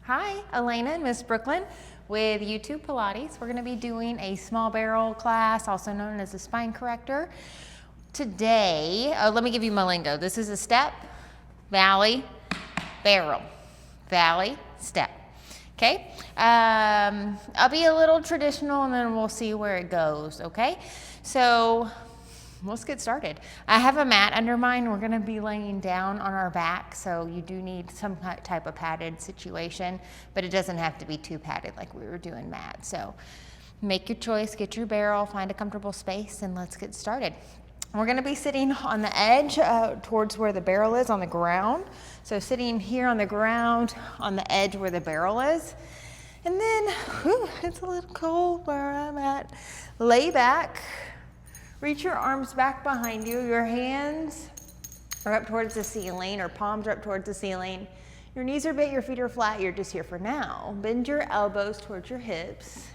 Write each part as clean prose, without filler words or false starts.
Hi, Elena and Miss Brooklyn with YouTube Pilates. We're going to be doing a small barrel class, also known as a spine corrector. Today, let me give you my lingo. This is a step, valley, barrel, valley, step. Okay, I'll be a little traditional and then we'll see where it goes, okay? So let's get started. I have a mat under mine. We're gonna be laying down on our back, so you do need some type of padded situation, but it doesn't have to be too padded like we were doing mat. So make your choice, get your barrel, find a comfortable space, and let's get started. We're gonna be sitting on the edge towards where the barrel is on the ground. So sitting here on the ground, on the edge where the barrel is. And then, it's a little cold where I'm at. Lay back, reach your arms back behind you. Your hands are up towards the ceiling, or palms are up towards the ceiling. Your knees are bent, your feet are flat. You're just here for now. Bend your elbows towards your hips.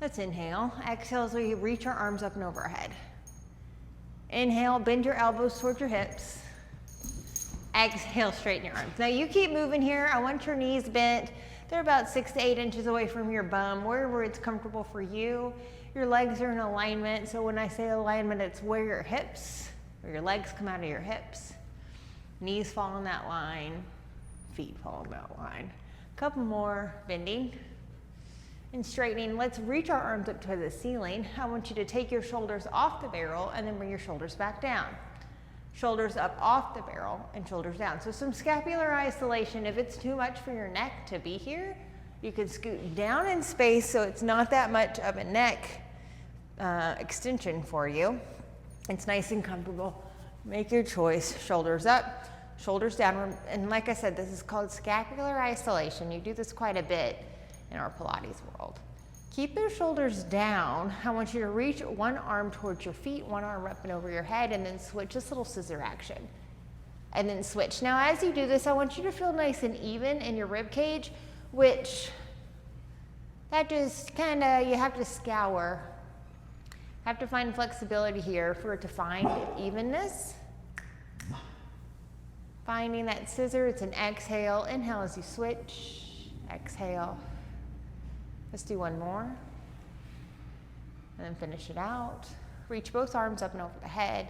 Let's inhale. Exhale as we reach our arms up and overhead. Inhale, bend your elbows towards your hips. Exhale, straighten your arms. Now you keep moving here. I want your knees bent. They're about 6 to 8 inches away from your bum, wherever it's comfortable for you. Your legs are in alignment. So when I say alignment, it's where your hips or your legs come out of your hips. Knees fall in that line, feet fall in that line. A couple more, bending and straightening. Let's reach our arms up to the ceiling. I want you to take your shoulders off the barrel and then bring your shoulders back down. Shoulders up off the barrel and shoulders down. So some scapular isolation. If it's too much for your neck to be here, you can scoot down in space so it's not that much of a neck extension for you. It's nice and comfortable. Make your choice. Shoulders up, shoulders down. And like I said, this is called scapular isolation. You do this quite a bit in our Pilates world. Keep those shoulders down. I want you to reach one arm towards your feet, one arm up and over your head, and then switch, this little scissor action. And then switch. Now as you do this, I want you to feel nice and even in your rib cage, which that just kind of, you have to scour. Have to find flexibility here for it to find evenness. Finding that scissor, it's an exhale. Inhale as you switch, exhale. Let's do one more. And then finish it out. Reach both arms up and over the head.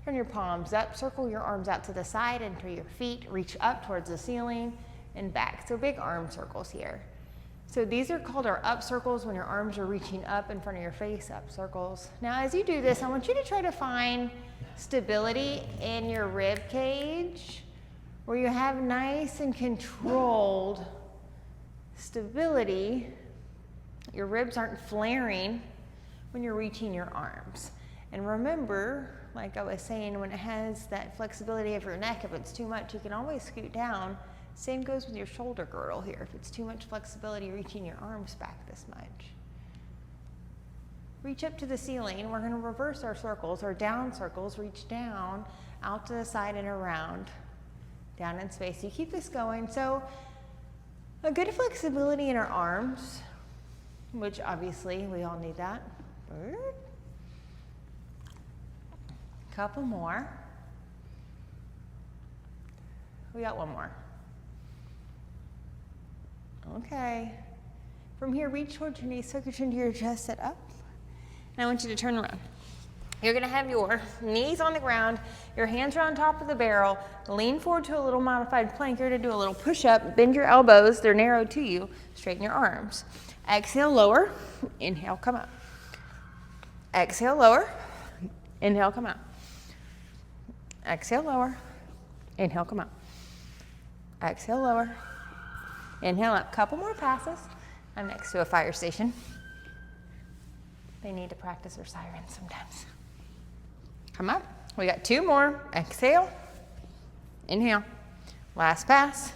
Turn your palms up, circle your arms out to the side and to your feet. Reach up towards the ceiling and back. So big arm circles here. So these are called our up circles when your arms are reaching up in front of your face, up circles. Now as you do this, I want you to try to find stability in your rib cage where you have nice and controlled stability. Your ribs aren't flaring when you're reaching your arms. And remember, like I was saying, when it has that flexibility of your neck, if it's too much, you can always scoot down. Same goes with your shoulder girdle here. If it's too much flexibility reaching your arms back this much. Reach up to the ceiling. We're going to reverse our circles, or down circles. Reach down, out to the side and around, down in space. You keep this going. So a good flexibility in our arms, which obviously we all need that. Couple more. We got one more. Okay. From here, reach towards your knees, tuck your chin to your chest, sit up. And I want you to turn around. You're gonna have your knees on the ground, your hands are on top of the barrel, lean forward to a little modified plank. You're gonna do a little push-up, bend your elbows, they're narrowed to you, straighten your arms. Exhale, lower, inhale, come up. Exhale, lower, inhale, come out. Exhale, lower, inhale, come out. Exhale, lower, inhale up. Couple more passes. I'm next to a fire station. They need to practice their sirens sometimes. Come up. We got two more. Exhale, inhale. Last pass.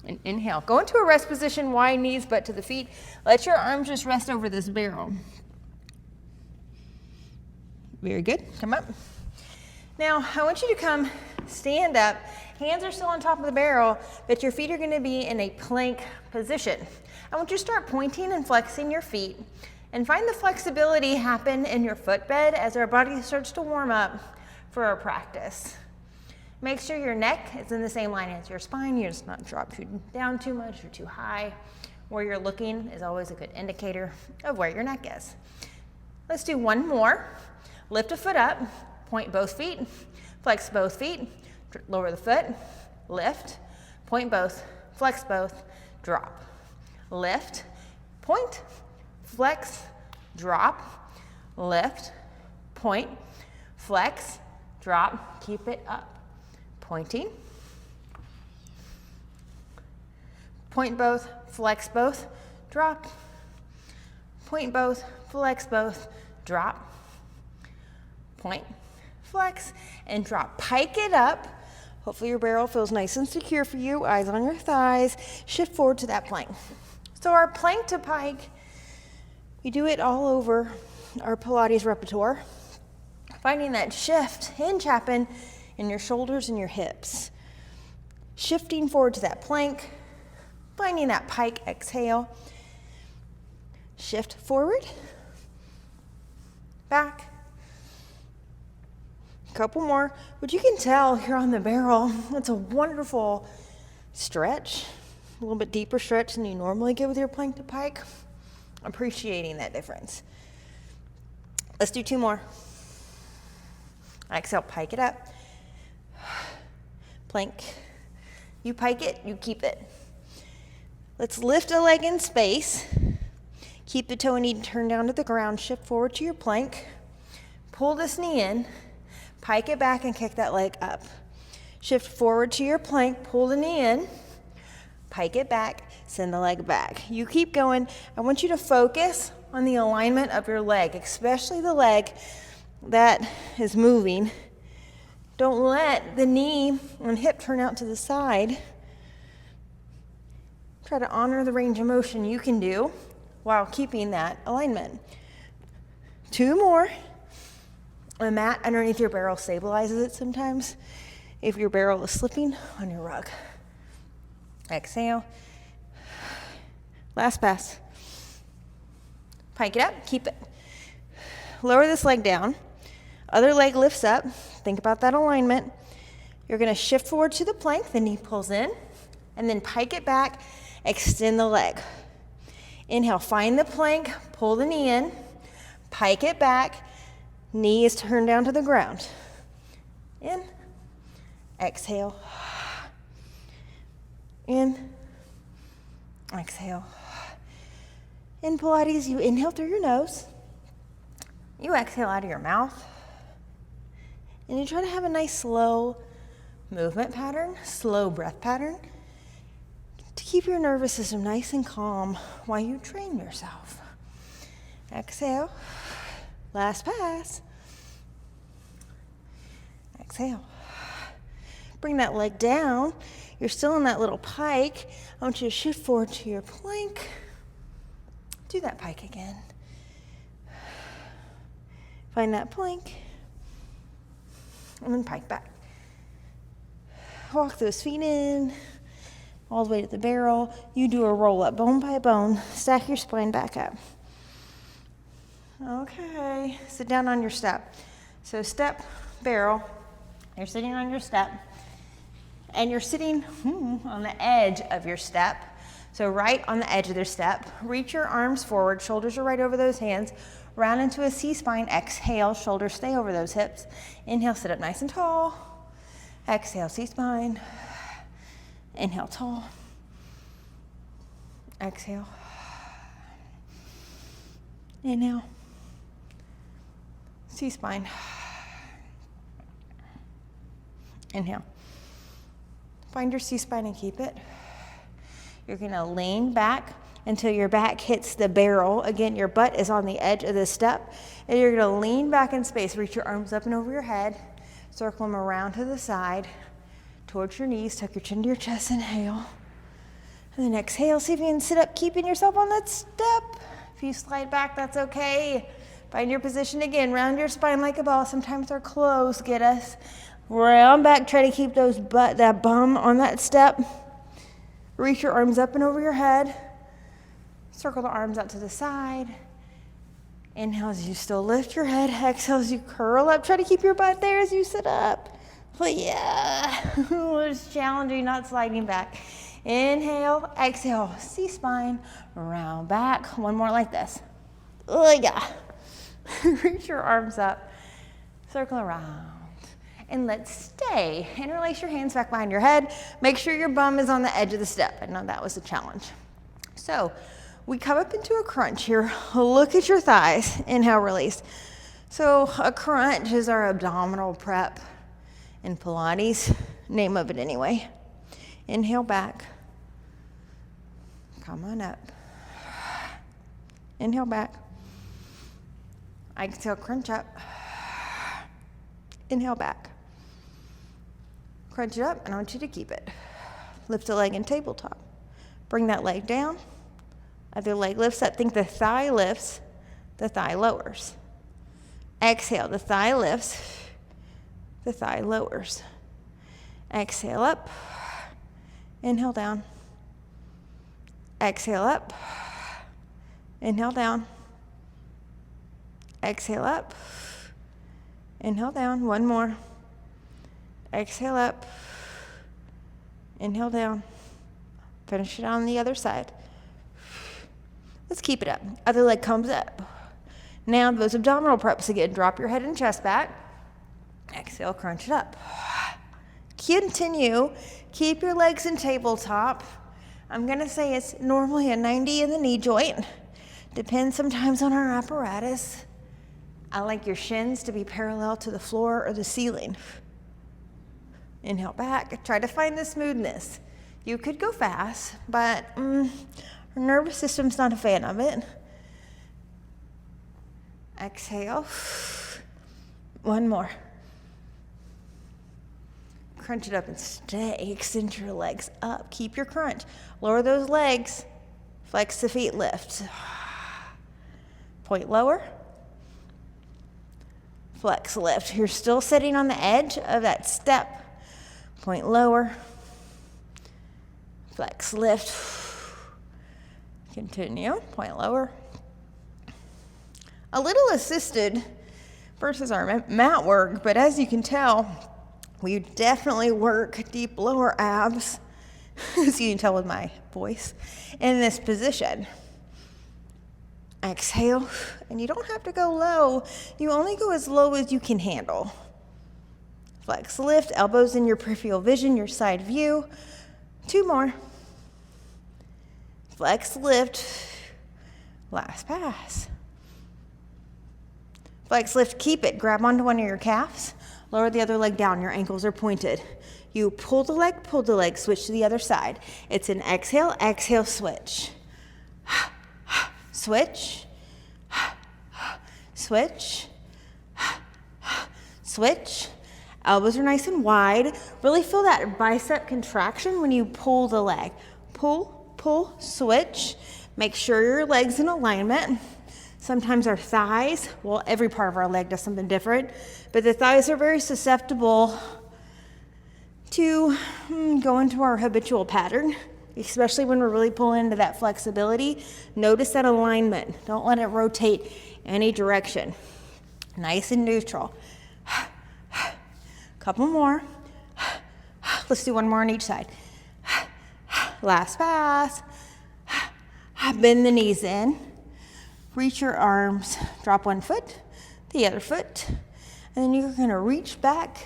And inhale. Go into a rest position, wide knees, butt to the feet. Let your arms just rest over this barrel. Very good. Come up. Now, I want you to come stand up. Hands are still on top of the barrel, but your feet are going to be in a plank position. I want you to start pointing and flexing your feet and find the flexibility happen in your footbed as our body starts to warm up for our practice. Make sure your neck is in the same line as your spine. You just not drop down too much or too high. Where you're looking is always a good indicator of where your neck is. Let's do one more. Lift a foot up, point both feet, flex both feet, lower the foot, lift, point both, flex both, drop. Lift, point, flex, drop, lift, point, flex, drop, keep it up. Pointing, point both, flex both, drop, point both, flex both, drop, point, flex, and drop. Pike it up. Hopefully your barrel feels nice and secure for you. Eyes on your thighs. Shift forward to that plank. So our plank to pike, we do it all over our Pilates repertoire. Finding that shift, hinge happen in your shoulders and your hips. Shifting forward to that plank, finding that pike, exhale. Shift forward, back. A couple more, but you can tell here on the barrel, it's a wonderful stretch, a little bit deeper stretch than you normally get with your plank to pike. Appreciating that difference. Let's do two more. Exhale, pike it up. Plank. You pike it, you keep it. Let's lift a leg in space. Keep the toe and knee turned down to the ground. Shift forward to your plank. Pull this knee in. Pike it back and kick that leg up. Shift forward to your plank. Pull the knee in. Pike it back. Send the leg back. You keep going. I want you to focus on the alignment of your leg, especially the leg that is moving. Don't let the knee and hip turn out to the side. Try to honor the range of motion you can do while keeping that alignment. Two more. A mat underneath your barrel stabilizes it sometimes if your barrel is slipping on your rug. Exhale. Last pass. Pike it up, keep it. Lower this leg down. Other leg lifts up. Think about that alignment. You're going to shift forward to the plank. The knee pulls in. And then pike it back. Extend the leg. Inhale, find the plank. Pull the knee in. Pike it back. Knee is turned down to the ground. In. Exhale. In. Exhale. In Pilates, you inhale through your nose. You exhale out of your mouth. And you try to have a nice slow movement pattern, slow breath pattern, to keep your nervous system nice and calm while you train yourself. Exhale. Last pass. Exhale. Bring that leg down. You're still in that little pike. I want you to shift forward to your plank. Do that pike again. Find that plank. And then pike back. Walk those feet in, all the way to the barrel. You do a roll up, bone by bone. Stack your spine back up. Okay, sit down on your step. So step, barrel. You're sitting on your step. And you're sitting on the edge of your step. So right on the edge of their step. Reach your arms forward. Shoulders are right over those hands. Round into a C-spine. Exhale, shoulders stay over those hips. Inhale, sit up nice and tall. Exhale, C-spine. Inhale, tall. Exhale. Inhale. C-spine. Inhale. Find your C-spine and keep it. You're gonna lean back until your back hits the barrel. Again, your butt is on the edge of the step. And you're gonna lean back in space. Reach your arms up and over your head. Circle them around to the side, towards your knees. Tuck your chin to your chest, inhale. And then exhale, see if you can sit up, keeping yourself on that step. If you slide back, that's okay. Find your position again. Round your spine like a ball. Sometimes our clothes get us. Round back, try to keep that bum on that step. Reach your arms up and over your head. Circle the arms out to the side. Inhale as you still lift your head. Exhale as you curl up. Try to keep your butt there as you sit up. But yeah, it's challenging, not sliding back. Inhale, exhale, C-spine, round back. One more like this. Oh yeah. Reach your arms up, circle around. And let's stay. Interlace your hands back behind your head. Make sure your bum is on the edge of the step. I know that was a challenge. So we come up into a crunch here. Look at your thighs. Inhale, release. So a crunch is our abdominal prep in Pilates. Name of it anyway. Inhale back. Come on up. Inhale back. Exhale, crunch up. Inhale back. Crunch it up, and I want you to keep it. Lift a leg in tabletop. Bring that leg down. Other leg lifts up. Think the thigh lifts, the thigh lowers. Exhale, the thigh lifts, the thigh lowers. Exhale up. Inhale down. Exhale up. Inhale down. Exhale up. Inhale down. One more. Exhale up. Inhale down. Finish it on the other side. Let's keep it up. Other leg comes up. Now those abdominal preps again. Drop your head and chest back. Exhale, crunch it up. Continue. Keep your legs in tabletop. I'm going to say it's normally a 90 in the knee joint. Depends sometimes on our apparatus. I like your shins to be parallel to the floor or the ceiling. Inhale back. Try to find the smoothness. You could go fast, but our nervous system's not a fan of it. Exhale. One more. Crunch it up and stay. Extend your legs up. Keep your crunch. Lower those legs. Flex the feet, lift. Point lower. Flex, lift. You're still sitting on the edge of that step. Point lower. Flex, lift. Continue. Point lower. A little assisted versus our mat work, but as you can tell, we definitely work deep lower abs, as you can tell with my voice, in this position. Exhale, and you don't have to go low. You only go as low as you can handle. Flex, lift, elbows in your peripheral vision, your side view. Two more. Flex, lift, last pass. Flex, lift, keep it. Grab onto one of your calves. Lower the other leg down. Your ankles are pointed. You pull the leg, switch to the other side. It's an exhale, exhale, switch. Switch. Switch. Switch. Elbows are nice and wide. Really feel that bicep contraction when you pull the leg. Pull, pull, switch. Make sure your leg's in alignment. Sometimes our thighs, well, every part of our leg does something different, but the thighs are very susceptible to go into our habitual pattern, especially when we're really pulling into that flexibility. Notice that alignment. Don't let it rotate any direction. Nice and neutral. Couple more. Let's do one more on each side. Last pass. Bend the knees in. Reach your arms, drop one foot, the other foot, and then you're gonna reach back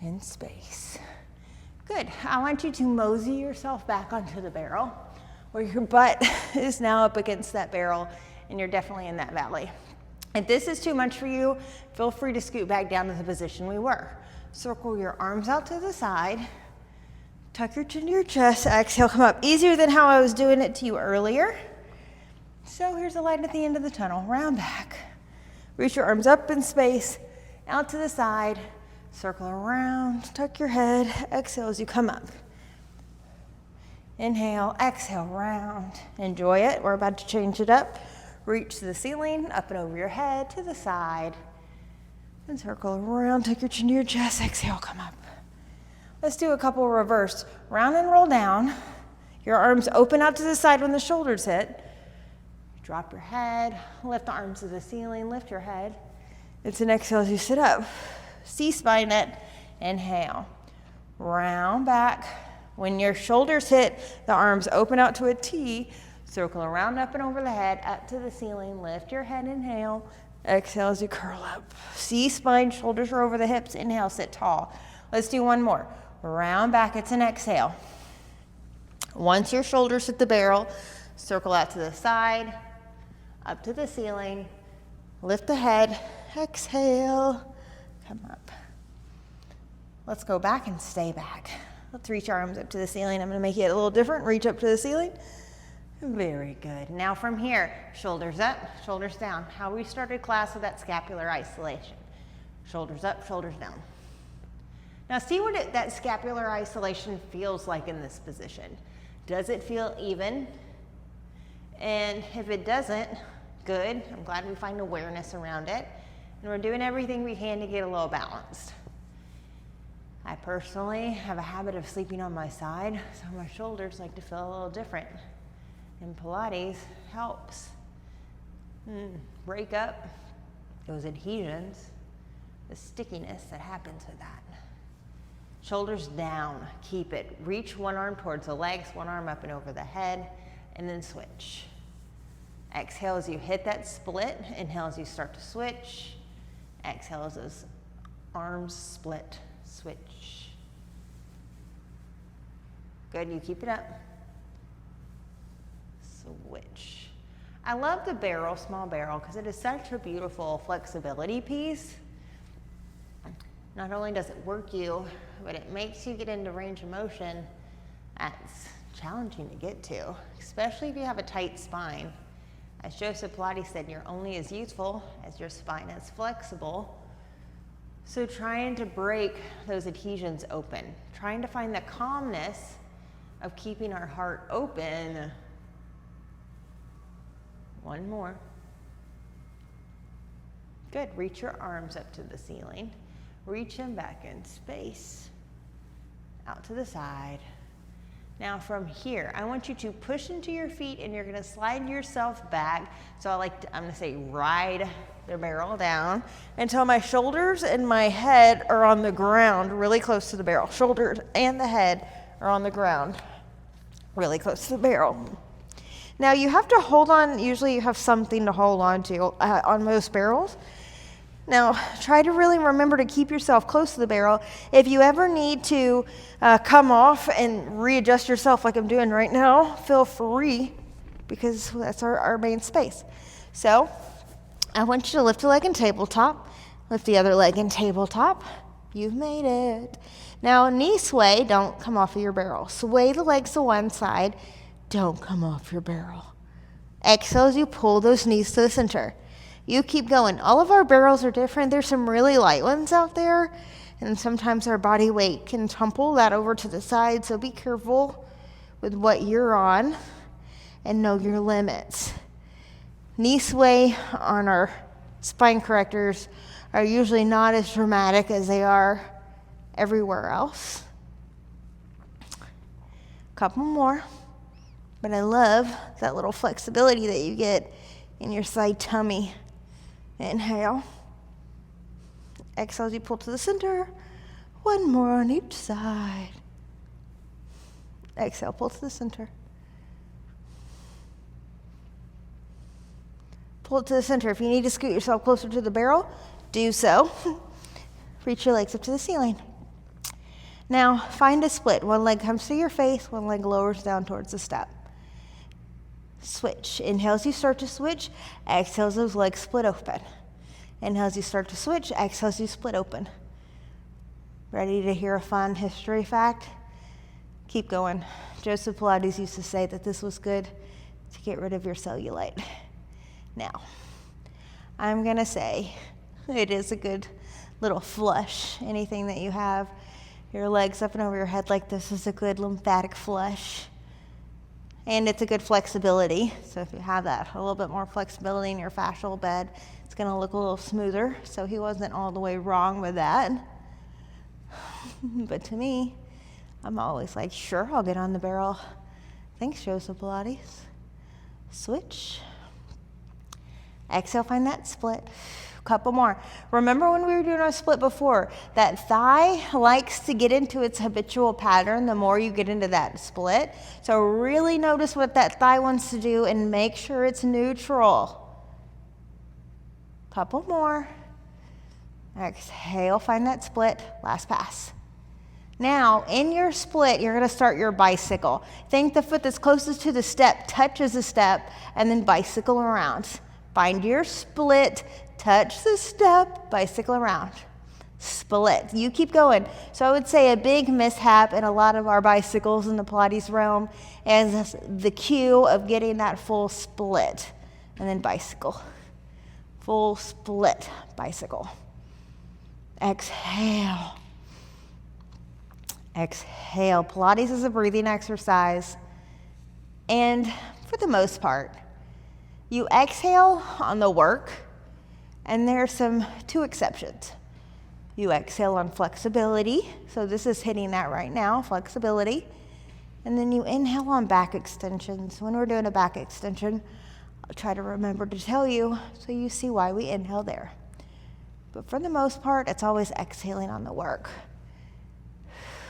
in space. Good, I want you to mosey yourself back onto the barrel where your butt is now up against that barrel and you're definitely in that valley. If this is too much for you, feel free to scoot back down to the position we were. Circle your arms out to the side, tuck your chin to your chest, exhale, come up. Easier than how I was doing it to you earlier. So here's the light at the end of the tunnel. Round back. Reach your arms up in space, out to the side, circle around, tuck your head, exhale as you come up. Inhale, exhale, round. Enjoy it. We're about to change it up. Reach to the ceiling, up and over your head, to the side, and circle around, tuck your chin to your chest, exhale, come up. Let's do a couple reverse. Round and roll down. Your arms open out to the side when the shoulders hit. Drop your head, lift the arms to the ceiling, lift your head. It's an exhale as you sit up. C-spine it, Inhale, round back. When your shoulders hit, the arms open out to a T, circle around up and over the head, up to the ceiling, lift your head, inhale. Exhale as you curl up. See spine, shoulders are over the hips. Inhale, sit tall. Let's do one more. Round back, it's an exhale. Once your shoulders hit the barrel, circle out to the side, up to the ceiling, lift the head, exhale, come up. Let's go back and stay back. Let's reach our arms up to the ceiling. I'm gonna make it a little different. Reach up to the ceiling. Very good. Now from here, shoulders up, shoulders down. How we started class with that scapular isolation. Shoulders up, shoulders down. Now see what that scapular isolation feels like in this position. Does it feel even? And if it doesn't, good. I'm glad we find awareness around it. And we're doing everything we can to get a little balanced. I personally have a habit of sleeping on my side, so my shoulders like to feel a little different. And Pilates helps break up those adhesions, the stickiness that happens with that. Shoulders down, keep it. Reach one arm towards the legs, one arm up and over the head, and then switch. Exhale as you hit that split. Inhale as you start to switch. Exhale as those arms split, switch. Good, you keep it up. Switch. I love the barrel, small barrel, because it is such a beautiful flexibility piece. Not only does it work you, but it makes you get into range of motion that's challenging to get to, especially if you have a tight spine. As Joseph Pilates said, you're only as useful as your spine is flexible. So trying to break those adhesions open, trying to find the calmness of keeping our heart open. One more. Good, reach your arms up to the ceiling. Reach them back in space, out to the side. Now from here, I want you to push into your feet and you're gonna slide yourself back. So I'm gonna say ride the barrel down until my shoulders and my head are on the ground, really close to the barrel. Shoulders and the head are on the ground, really close to the barrel. Now you have to hold on, usually you have something to hold on to on most barrels. Now, try to really remember to keep yourself close to the barrel. If you ever need to come off and readjust yourself like I'm doing right now, feel free, because that's our main space. So, I want you to lift a leg in tabletop, lift the other leg in tabletop. You've made it. Now, knee sway, don't come off of your barrel. Sway the legs to one side, don't come off your barrel. Exhale as you pull those knees to the center. You keep going. All of our barrels are different. There's some really light ones out there, and sometimes our body weight can tumble that over to the side, so be careful with what you're on and know your limits. Knee sway on our spine correctors are usually not as dramatic as they are everywhere else. Couple more, but I love that little flexibility that you get in your side tummy. Inhale. Exhale as you pull to the center. One more on each side. Exhale, pull to the center. Pull it to the center. If you need to scoot yourself closer to the barrel, do so. Reach your legs up to the ceiling. Now, find a split. One leg comes to your face, one leg lowers down towards the step. Switch. Inhale as you start to switch. Exhale as those legs split open. Inhale as you start to switch. Exhale as you split open. Ready to hear a fun history fact? Keep going. Joseph Pilates used to say that this was good to get rid of your cellulite. Now, I'm going to say it is a good little flush. Anything that you have your legs up and over your head like this is a good lymphatic flush. And it's a good flexibility. So if you have that, a little bit more flexibility in your fascial bed, it's going to look a little smoother. So he wasn't all the way wrong with that. But to me, I'm always like, sure, I'll get on the barrel. Thanks, Joseph Pilates. Switch. Exhale, find that split. Couple more. Remember when we were doing our split before, that thigh likes to get into its habitual pattern the more you get into that split. So really notice what that thigh wants to do and make sure it's neutral. Couple more. Exhale, find that split. Last pass. Now, in your split, you're going to start your bicycle. Think the foot that's closest to the step touches the step, and then bicycle around. Find your split, touch the step, bicycle around. Split. You keep going. So I would say a big mishap in a lot of our bicycles in the Pilates realm is the cue of getting that full split. And then bicycle. Full split, bicycle. Exhale. Exhale. Pilates is a breathing exercise. And for the most part, you exhale on the work, and there's two exceptions. You exhale on flexibility. So this is hitting that right now, flexibility. And then you inhale on back extensions. When we're doing a back extension, I'll try to remember to tell you so you see why we inhale there. But for the most part, it's always exhaling on the work.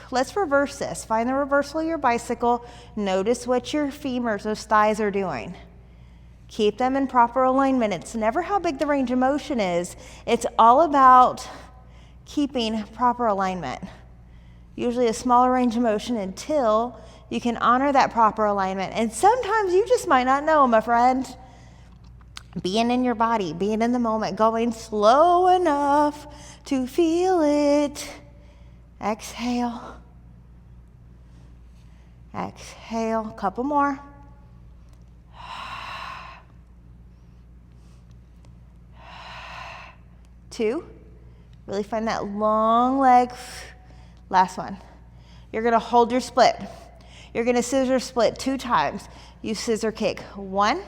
Let's reverse this. Find the reversal of your bicycle. Notice what your femurs, those thighs, are doing. Keep them in proper alignment. It's never how big the range of motion is. It's all about keeping proper alignment. Usually a smaller range of motion until you can honor that proper alignment. And sometimes you just might not know, my friend. Being in your body, being in the moment, going slow enough to feel it. Exhale. Exhale. Couple more. Two. Really find that long leg. Last one. You're going to hold your split. You're going to scissor split 2 times. You scissor kick 1.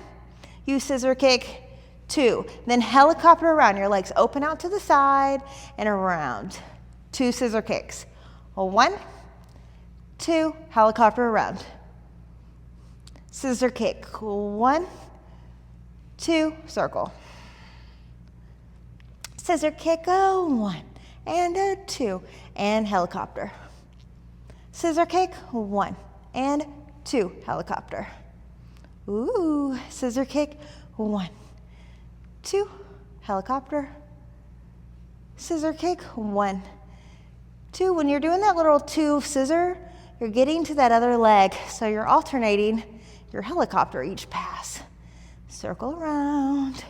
You scissor kick 2. Then helicopter around. Your legs open out to the side and around. 2 scissor kicks. 1, 2, helicopter around. Scissor kick. 1, 2, circle. Scissor kick, 1 and a 2, and helicopter. Scissor kick, 1 and 2, helicopter. Ooh, scissor kick, 1, 2, helicopter. Scissor kick, 1, 2. When you're doing that little 2 scissor, you're getting to that other leg, so you're alternating your helicopter each pass. Circle around,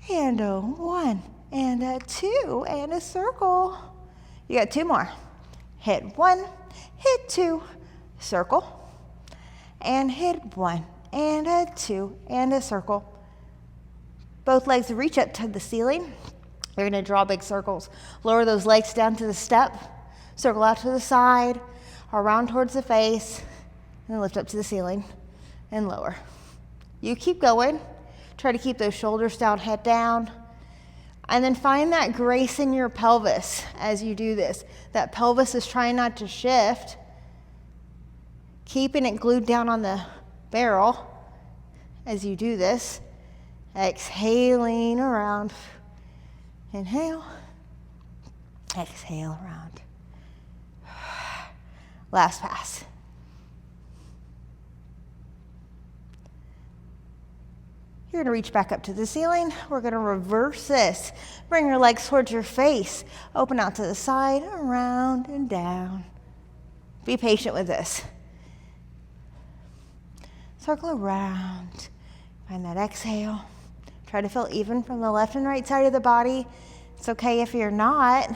and a 1, and a 2, and a circle. You got 2 more. Hit 1, hit 2, circle, and hit 1, and a 2, and a circle. Both legs reach up to the ceiling. You're going to draw big circles. Lower those legs down to the step. Circle out to the side, around towards the face, and lift up to the ceiling and lower. You keep going. Try to keep those shoulders down, head down. And then find that grace in your pelvis as you do this. That pelvis is trying not to shift. Keeping it glued down on the barrel as you do this. Exhaling around. Inhale. Exhale around. Last pass. You're going to reach back up to the ceiling. We're going to reverse this. Bring your legs towards your face. Open out to the side, around and down. Be patient with this. Circle around. Find that exhale. Try to feel even from the left and right side of the body. It's okay if you're not,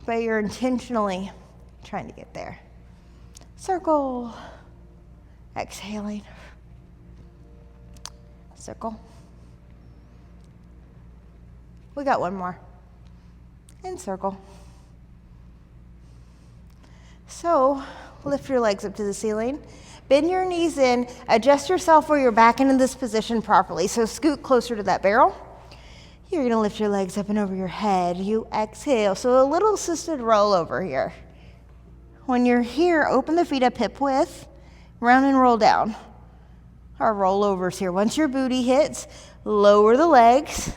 but you're intentionally trying to get there. Circle. Exhaling. Circle. We got one more. And circle. So, lift your legs up to the ceiling. Bend your knees in. Adjust yourself where you're back into this position properly. So scoot closer to that barrel. You're going to lift your legs up and over your head. You exhale. So a little assisted roll over here. When you're here, open the feet up hip width. Round and roll down. Our rollovers here. Once your booty hits, lower the legs.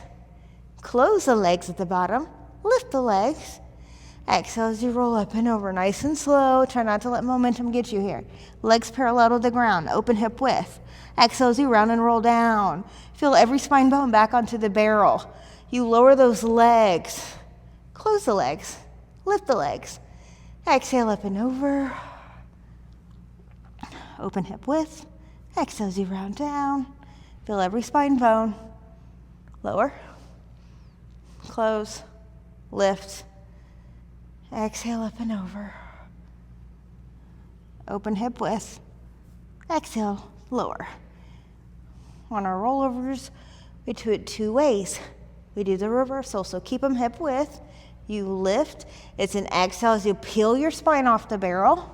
Close the legs at the bottom. Lift the legs. Exhale as you roll up and over, nice and slow. Try not to let momentum get you here. Legs parallel to the ground, open hip width. Exhale as you round and roll down. Feel every spine bone back onto the barrel. You lower those legs. Close the legs. Lift the legs. Exhale up and over. Open hip width. Exhale as you round down. Feel every spine bone. Lower. Close. Lift. Exhale up and over. Open hip width. Exhale, lower. On our rollovers, we do it two ways. We do the reversal, so keep them hip width. You lift. It's an exhale as you peel your spine off the barrel.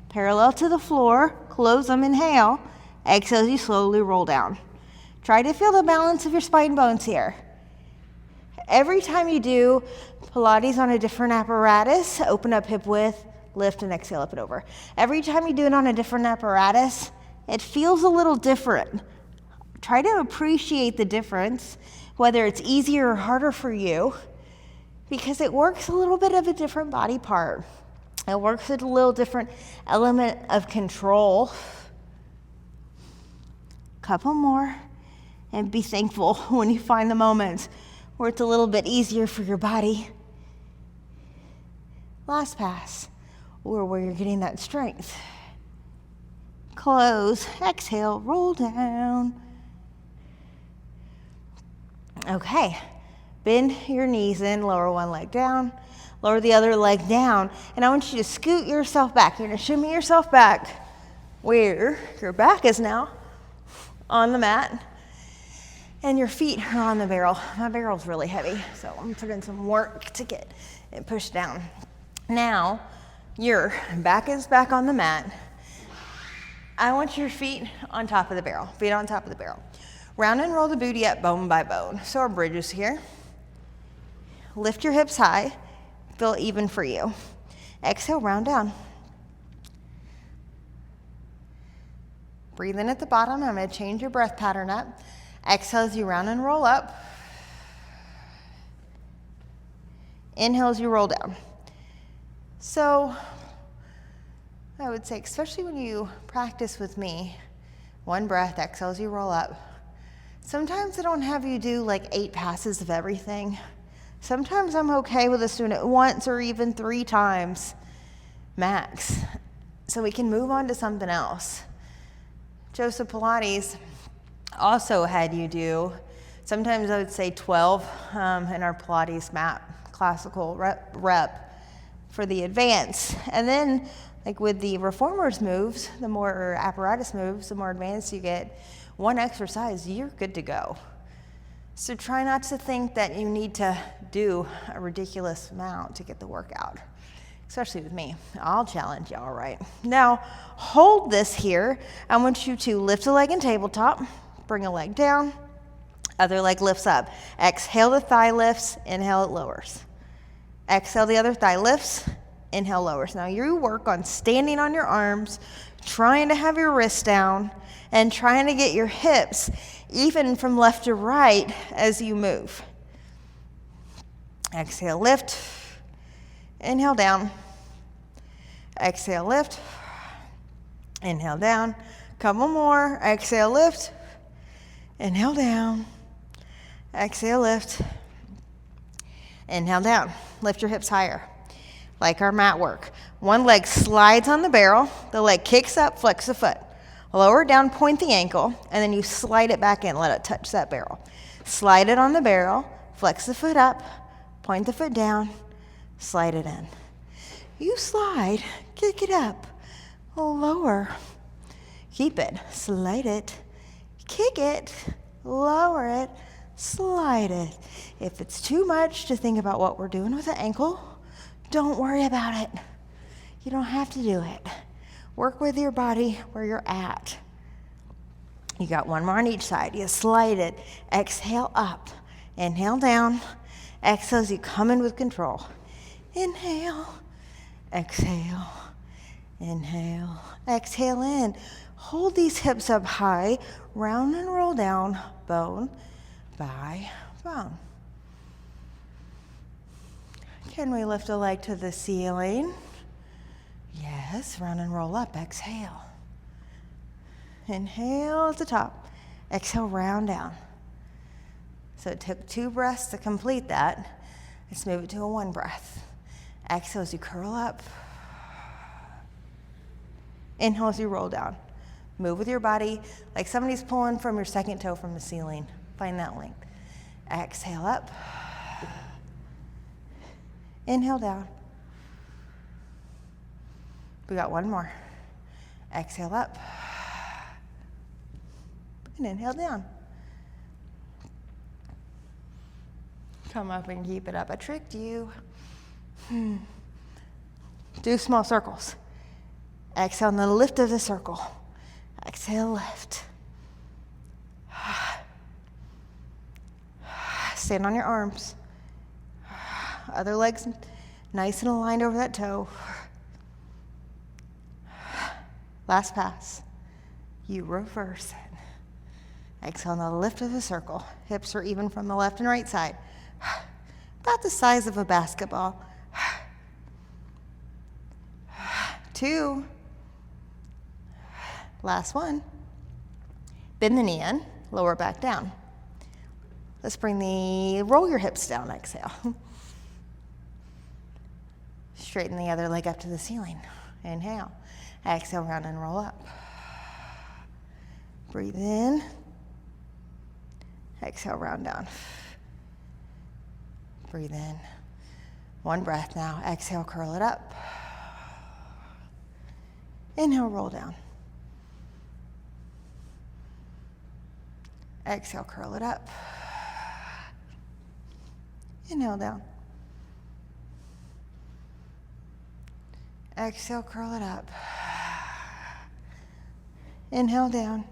Parallel to the floor. Close them, inhale. Exhale as you slowly roll down. Try to feel the balance of your spine bones here. Every time you do Pilates on a different apparatus, open up hip width, lift, and exhale up and over. Every time you do it on a different apparatus, it feels a little different. Try to appreciate the difference, whether it's easier or harder for you, because it works a little bit of a different body part. It works with a little different element of control. Couple more, and be thankful when you find the moments where it's a little bit easier for your body. Last pass, or where you're getting that strength. Close, exhale, roll down. Okay, bend your knees in, lower one leg down, lower the other leg down, and I want you to scoot yourself back. You're gonna shimmy yourself back where your back is now on the mat, and your feet are on the barrel. My barrel's really heavy, so I'm putting some work to get it pushed down. Now, your back is back on the mat. I want your feet on top of the barrel, feet on top of the barrel. Round and roll the booty up bone by bone. So our bridge is here. Lift your hips high, feel even for you. Exhale, round down. Breathe in at the bottom. I'm going to change your breath pattern up. Exhale as you round and roll up. Inhale as you roll down. So I would say, especially when you practice with me, one breath, exhale as you roll up. Sometimes I don't have you do like 8 passes of everything. Sometimes I'm okay with us doing it once or even 3 times max, so we can move on to something else. Joseph Pilates also had you do, sometimes I would say 12 in our Pilates mat classical rep for the advance. And then like with the reformers moves, the more apparatus moves, the more advanced you get, one exercise, you're good to go. So try not to think that you need to do a ridiculous amount to get the workout, especially with me. I'll challenge you, all right. Now, hold this here. I want you to lift a leg in tabletop, bring a leg down, other leg lifts up. Exhale, the thigh lifts, inhale, it lowers. Exhale, the other thigh lifts, inhale, lowers. Now you work on standing on your arms, trying to have your wrists down, and trying to get your hips even from left to right as you move. Exhale, lift. Inhale, down. Exhale, lift. Inhale, down. Couple more. Exhale, lift. Inhale, down. Exhale, lift. Inhale, down. Lift your hips higher, like our mat work. One leg slides on the barrel. The leg kicks up, flex the foot. Lower down, point the ankle, and then you slide it back in. Let it touch that barrel. Slide it on the barrel, flex the foot up, point the foot down, slide it in. You slide, kick it up, lower, keep it, slide it, kick it, lower it, slide it. If it's too much to think about what we're doing with the ankle, don't worry about it. You don't have to do it. Work with your body where you're at. You got one more on each side. You slide it. Exhale up. Inhale down. Exhale as you come in with control. Inhale. Exhale. Inhale. Exhale in. Hold these hips up high. Round and roll down. Bone by bone. Can we lift a leg to the ceiling? Yes, round and roll up, exhale. Inhale at the top, exhale, round down. So it took 2 breaths to complete that. Let's move it to a 1 breath. Exhale as you curl up. Inhale as you roll down. Move with your body like somebody's pulling from your second toe from the ceiling. Find that length. Exhale up. Inhale down. We got 1 more. Exhale up. And inhale down. Come up and keep it up. I tricked you. Do small circles. Exhale on the lift of the circle. Exhale, lift. Stand on your arms. Other legs nice and aligned over that toe. Last pass. You reverse it. Exhale on the lift of the circle. Hips are even from the left and right side. About the size of a basketball. 2. Last one. Bend the knee in, lower it back down. Let's roll your hips down, exhale. Straighten the other leg up to the ceiling. Inhale. Exhale, round and roll up. Breathe in. Exhale, round down. Breathe in. 1 breath now. Exhale, curl it up. Inhale, roll down. Exhale, curl it up. Inhale, down. Exhale, curl it up. Inhale, down.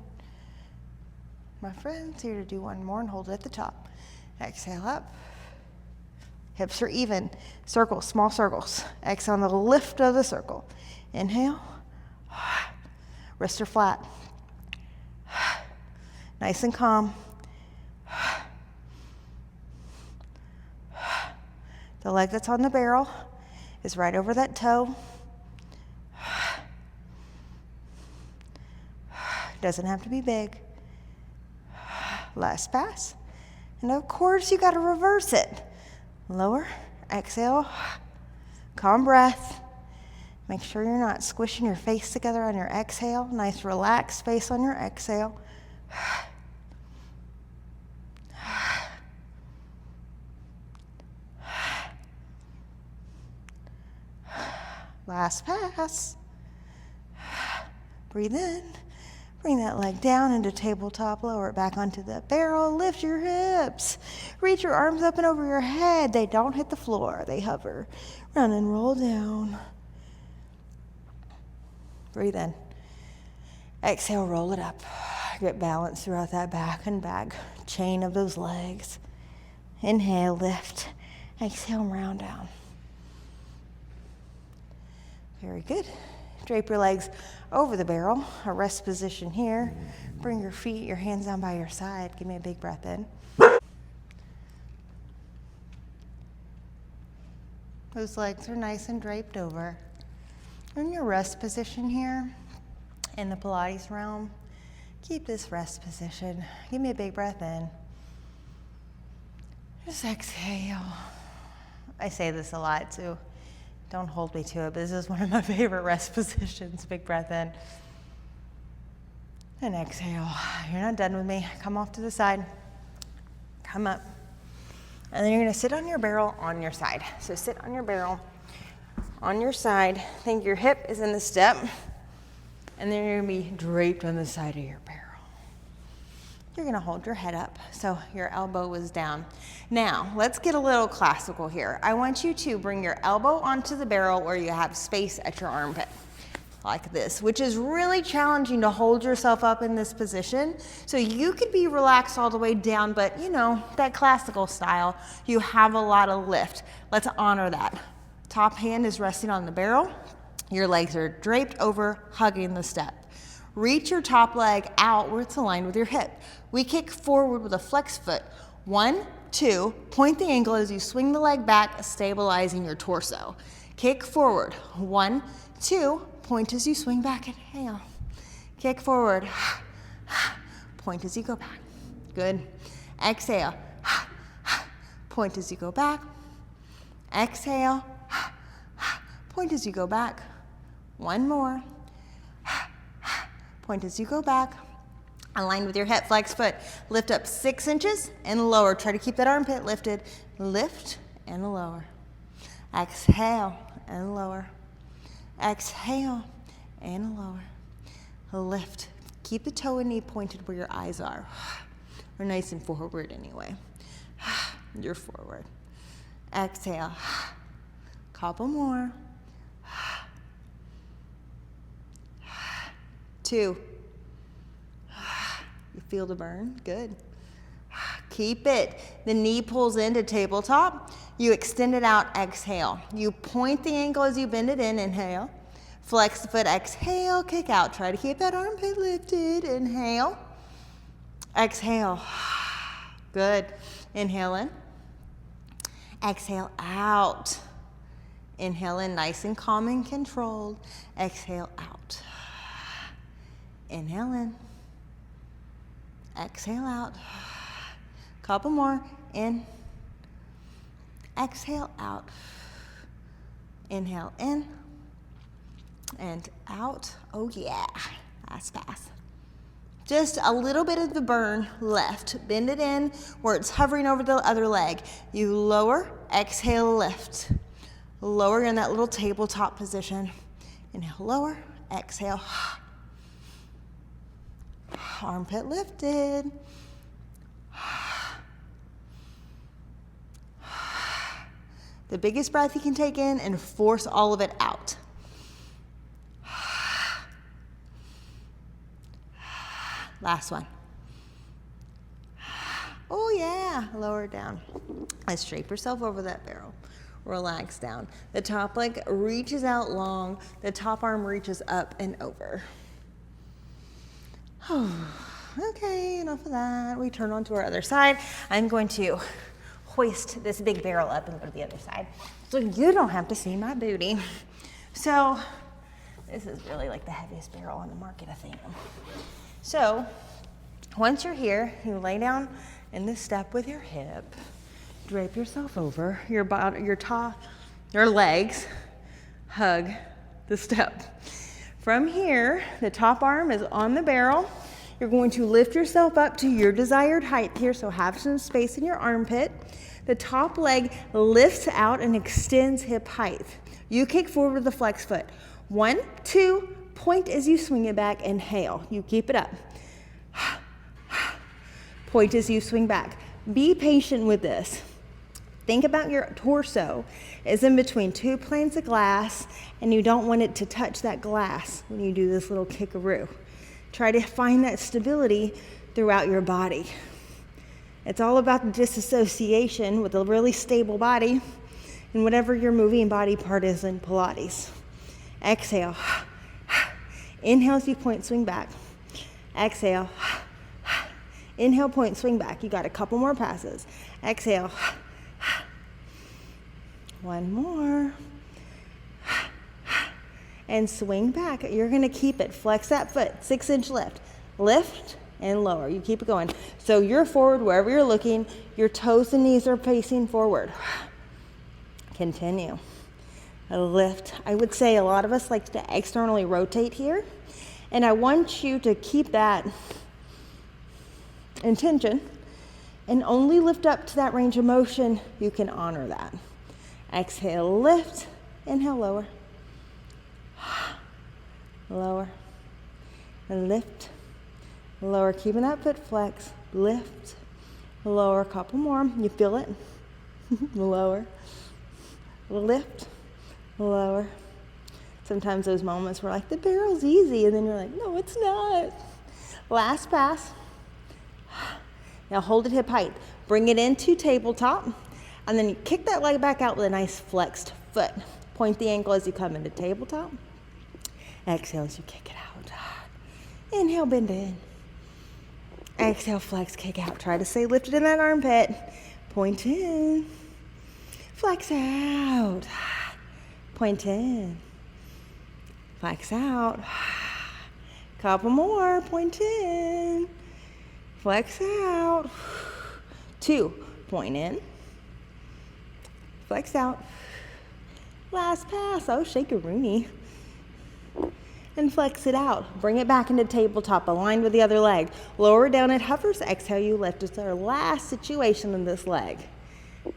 My friends, here to do 1 more and hold it at the top. Exhale, up. Hips are even. Circles, small circles. Exhale on the lift of the circle. Inhale. Wrists are flat. Nice and calm. The leg that's on the barrel is right over that toe. Doesn't have to be big. Last pass. And of course, you got to reverse it. Lower, exhale, calm breath. Make sure you're not squishing your face together on your exhale. Nice relaxed face on your exhale. Last pass. Breathe in. Bring that leg down into tabletop, lower it back onto the barrel, lift your hips. Reach your arms up and over your head. They don't hit the floor, they hover. Run and roll down. Breathe in. Exhale, roll it up. Get balance throughout that back and back chain of those legs. Inhale, lift. Exhale, round down. Very good. Drape your legs over the barrel, a rest position here. Bring your feet, your hands down by your side. Give me a big breath in. Those legs are nice and draped over. In your rest position here, in the Pilates realm, keep this rest position. Give me a big breath in. Just exhale. I say this a lot too. Don't hold me to it, but this is one of my favorite rest positions. Big breath in. And exhale. You're not done with me. Come off to the side. Come up. And then you're going to sit on your barrel on your side. So sit on your barrel on your side. Think your hip is in the step. And then you're going to be draped on the side of your barrel. You're going to hold your head up so your elbow is down. Now, let's get a little classical here. I want you to bring your elbow onto the barrel where you have space at your armpit, like this, which is really challenging to hold yourself up in this position. So you could be relaxed all the way down, but you know, that classical style, you have a lot of lift. Let's honor that. Top hand is resting on the barrel. Your legs are draped over, hugging the step. Reach your top leg out where it's aligned with your hip. We kick forward with a flex foot. 1, 2, point the ankle as you swing the leg back, stabilizing your torso. Kick forward. 1, 2, point as you swing back, inhale. Kick forward. Point as you go back. Good. Exhale. Point as you go back. Exhale. Point as you go back. One more. Point as you go back. Align with your hip, flex foot. Lift up 6 inches and lower. Try to keep that armpit lifted. Lift and lower. Exhale and lower. Exhale and lower. Lift. Keep the toe and knee pointed where your eyes are. We're nice and forward anyway. You're forward. Exhale. Couple more. 2. You feel the burn? Good. Keep it. The knee pulls into tabletop. You extend it out, exhale. You point the ankle as you bend it in, inhale. Flex the foot, exhale, kick out. Try to keep that armpit lifted, inhale. Exhale. Good. Inhale in. Exhale out. Inhale in, nice and calm and controlled. Exhale out. Inhale in. Exhale out. Couple more. In. Exhale out. Inhale in. And out. Oh yeah. Last pass. Just a little bit of the burn left. Bend it in where it's hovering over the other leg. You lower, exhale, lift. Lower in that little tabletop position. Inhale, lower, exhale. Armpit lifted. The biggest breath you can take in and force all of it out. Last one. Oh yeah, lower it down. Let's drape yourself over that barrel. Relax down. The top leg reaches out long. The top arm reaches up and over. Okay, enough of that. We turn on to our other side. I'm going to hoist this big barrel up and go to the other side so you don't have to see my booty. So this is really like the heaviest barrel on the market, I think. So once you're here, you lay down in this step with your hip, drape yourself over, your body, your legs hug the step. From here, the top arm is on the barrel. You're going to lift yourself up to your desired height here, so have some space in your armpit. The top leg lifts out and extends hip height. You kick forward with the flex foot. 1, 2, point as you swing it back, inhale. You keep it up. Point as you swing back. Be patient with this. Think about your torso is in between 2 planes of glass, and you don't want it to touch that glass when you do this little kickaroo. Try to find that stability throughout your body. It's all about the disassociation with a really stable body and whatever your moving body part is in Pilates. Exhale. Inhale as you point, swing back. Exhale. Inhale, point, swing back. You got a couple more passes. Exhale. One more. And swing back. You're going to keep it. Flex that foot. 6-inch lift. Lift and lower. You keep it going. So you're forward wherever you're looking. Your toes and knees are facing forward. Continue. A lift. I would say a lot of us like to externally rotate here. And I want you to keep that intention and only lift up to that range of motion. You can honor that. Exhale, lift. Inhale, lower. Lower. Lift. Lower. Keeping that foot flex. Lift. Lower. Couple more. You feel it. Lower. Lift. Lower. Sometimes those moments where like the barrel's easy and then you're like, no, it's not. Last pass. Now hold it hip height. Bring it into tabletop, and then you kick that leg back out with a nice flexed foot. Point the ankle as you come into tabletop. Exhale as you kick it out. Inhale, bend in. Exhale, flex, kick out. Try to stay lifted in that armpit. Point in. Flex out. Point in. Flex out. Couple more. Point in. Flex out. 2. Point in. Flex out. Last pass. Oh, shake a Rooney. And flex it out. Bring it back into tabletop, aligned with the other leg. Lower down, it hovers. Exhale, you lift. It's our last situation in this leg.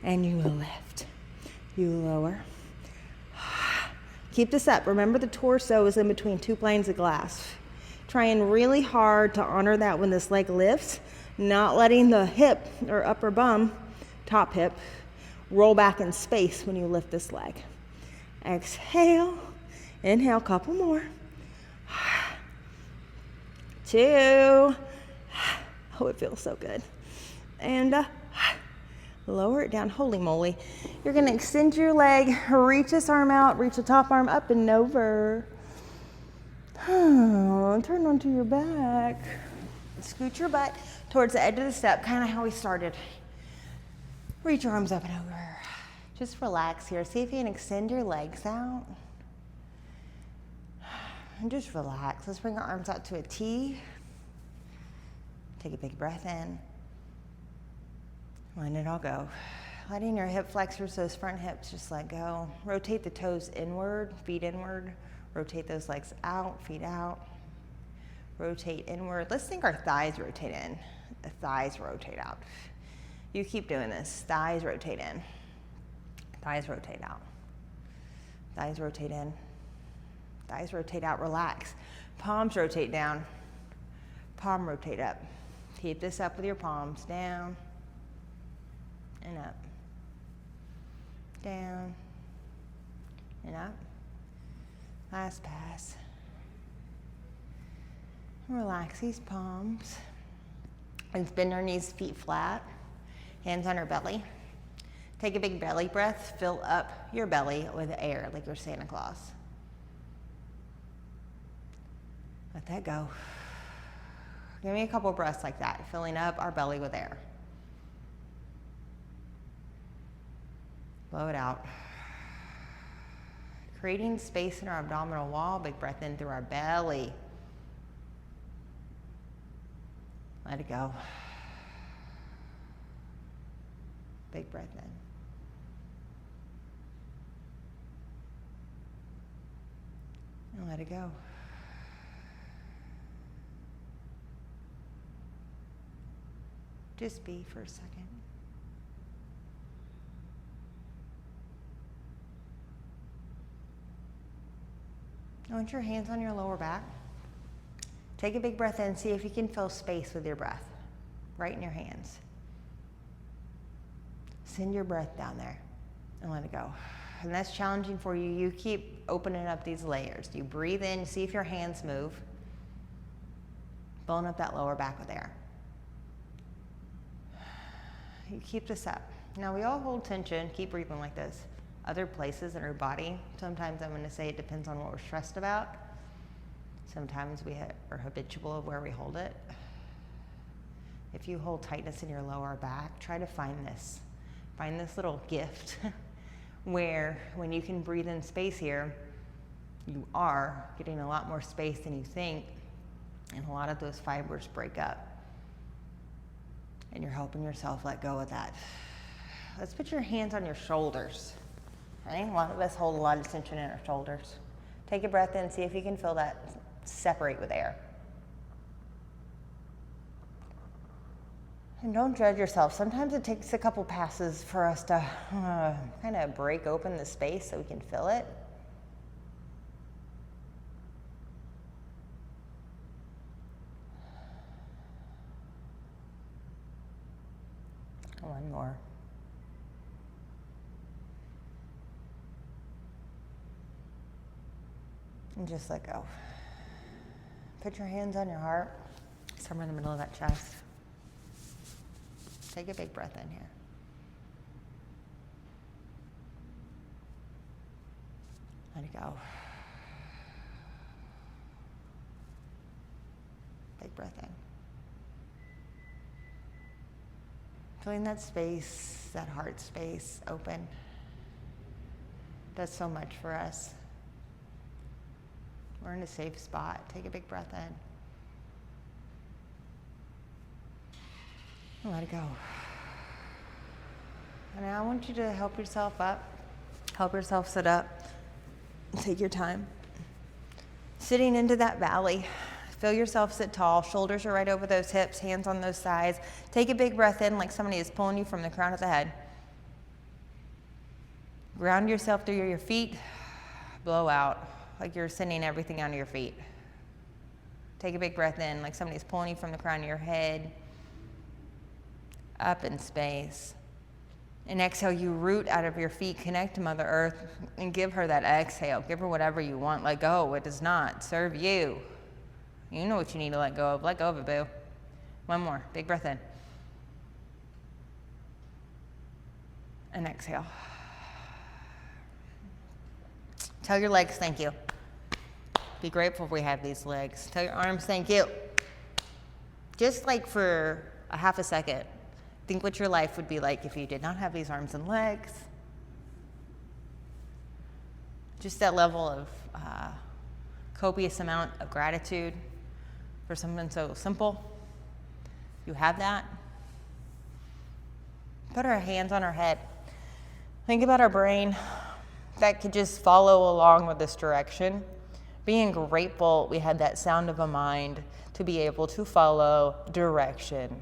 And you lift. You lower. Keep this up. Remember, the torso is in between 2 planes of glass. Trying really hard to honor that when this leg lifts, not letting the hip or upper bum, top hip, roll back in space when you lift this leg. Exhale. Inhale, couple more. 2. Oh, it feels so good. And lower it down. Holy moly. You're going to extend your leg, reach this arm out, reach the top arm up and over. Turn onto your back. Scoot your butt towards the edge of the step, kind of how we started. Reach your arms up and over. Just relax here. See if you can extend your legs out. And just relax. Let's bring our arms out to a T. Take a big breath in. Let it all go. Letting your hip flexors, those front hips, just let go. Rotate the toes inward, feet inward. Rotate those legs out, feet out. Rotate inward. Let's think our thighs rotate in. The thighs rotate out. You keep doing this. Thighs rotate in. Thighs rotate out. Thighs rotate in. Thighs rotate out, relax. Palms rotate down. Palm rotate up. Keep this up with your palms. Down and up. Down and up. Last pass. Relax these palms. And bend our knees, feet flat. Hands on our belly. Take a big belly breath. Fill up your belly with air like you're Santa Claus. Let that go. Give me a couple breaths like that, filling up our belly with air. Blow it out. Creating space in our abdominal wall, big breath in through our belly. Let it go. Big breath in. And let it go. Just be for a second. I want your hands on your lower back. Take a big breath in. See if you can fill space with your breath. Right in your hands. Send your breath down there and let it go. And that's challenging for you. You keep opening up these layers. You breathe in, see if your hands move. Filling up that lower back with air. You keep this up. Now we all hold tension, keep breathing like this. Other places in our body, sometimes I'm going to say it depends on what we're stressed about. Sometimes we are habitual of where we hold it. If you hold tightness in your lower back, try to find this little gift where when you can breathe in space here, you are getting a lot more space than you think, and a lot of those fibers break up. And you're helping yourself let go of that. Let's put your hands on your shoulders. Right? A lot of us hold a lot of tension in our shoulders. Take a breath in, see if you can feel that separate with air. And don't judge yourself. Sometimes it takes a couple passes for us to kind of break open the space so we can feel it. One more. And just let go. Put your hands on your heart, somewhere in the middle of that chest. Take a big breath in here. Let it go. Big breath in. Feeling that space, that heart space open. Does so much for us. We're in a safe spot. Take a big breath in. And let it go. And now I want you to help yourself up. Help yourself sit up. Take your time. Sitting into that valley. Feel yourself sit tall. Shoulders are right over those hips, hands on those thighs. Take a big breath in like somebody is pulling you from the crown of the head. Ground yourself through your feet. Blow out like you're sending everything onto your feet. Take a big breath in like somebody's pulling you from the crown of your head. Up in space. And exhale, you root out of your feet, connect to Mother Earth, and give her that exhale. Give her whatever you want. Let go. It does not serve you. You know what you need to let go of. Let go of it, boo. One more. Big breath in. And exhale. Tell your legs thank you. Be grateful we have these legs. Tell your arms thank you. Just like for a half a second. Think what your life would be like if you did not have these arms and legs. Just that level of copious amount of gratitude for something so simple. You have that. Put our hands on our head. Think about our brain that could just follow along with this direction. Being grateful we had that sound of a mind to be able to follow direction.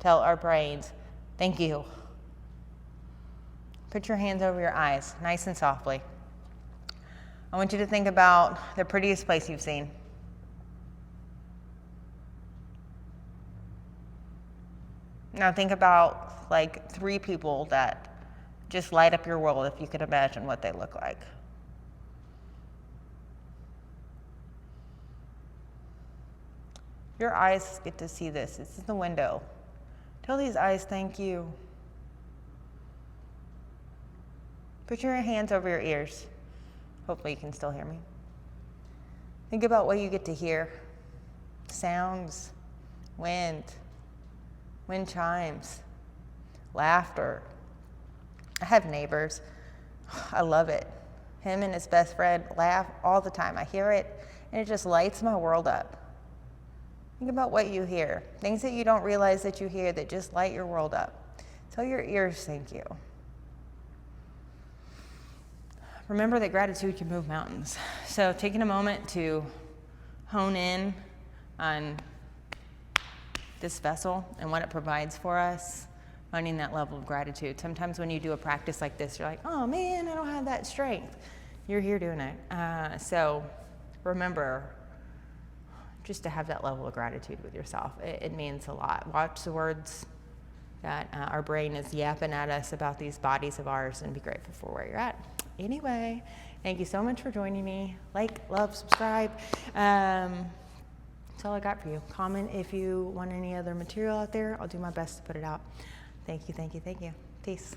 Tell our brains, thank you. Put your hands over your eyes, nice and softly. I want you to think about the prettiest place you've seen. Now think about like 3 people that just light up your world, if you could imagine what they look like. Your eyes get to see this. This is the window. Tell these eyes thank you. Put your hands over your ears. Hopefully you can still hear me. Think about what you get to hear. Sounds, wind chimes, laughter. I have neighbors. I love it. Him and his best friend laugh all the time. I hear it, and it just lights my world up. Think about what you hear. Things that you don't realize that you hear that just light your world up. Tell your ears thank you. Remember that gratitude can move mountains. So taking a moment to hone in on this vessel and what it provides for us, finding that level of gratitude. Sometimes when you do a practice like this, you're like, oh man, I don't have that strength. You're here doing it. So remember just to have that level of gratitude with yourself. It means a lot. Watch the words that our brain is yapping at us about these bodies of ours, and be grateful for where you're at. Anyway, thank you so much for joining me. Like, love, subscribe. That's all I got for you. Comment if you want any other material out there. I'll do my best to put it out. Thank you, thank you, thank you. Peace.